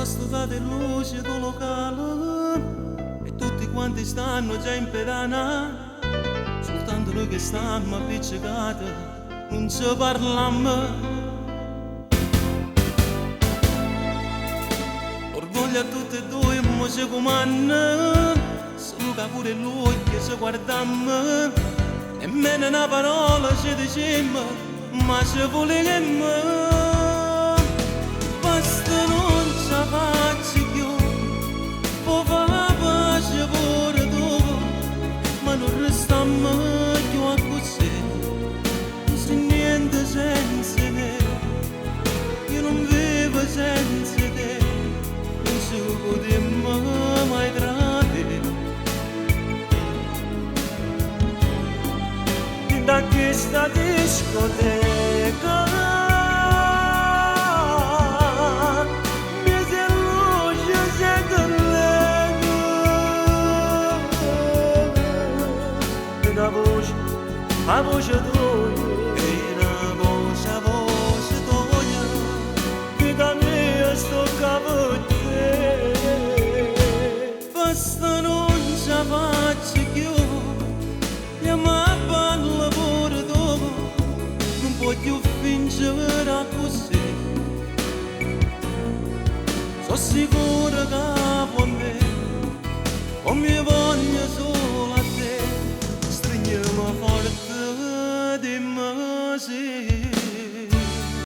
posto date luce del locale e tutti quanti stanno già in pedana, soltanto noi che stiamo appiccicati non ci parliamo. Orgoglio a tutti e due mo ci comanda, solo che pure lui che ci guardiamo, nemmeno una parola ci diciamo, ma ci vogliamo. Basta non ci faccio più, poi fa pace pure tu, ma non restiamo più a così, non c'è niente senza te, io non vivo senza te, non ci potremmo mai tradire. Da questa discoteca a voce tua e a voce tua che da me sto capo te. Basta non ci faccio più, mia mamma lavora dopo, non voglio fingere così, sono sicura che con me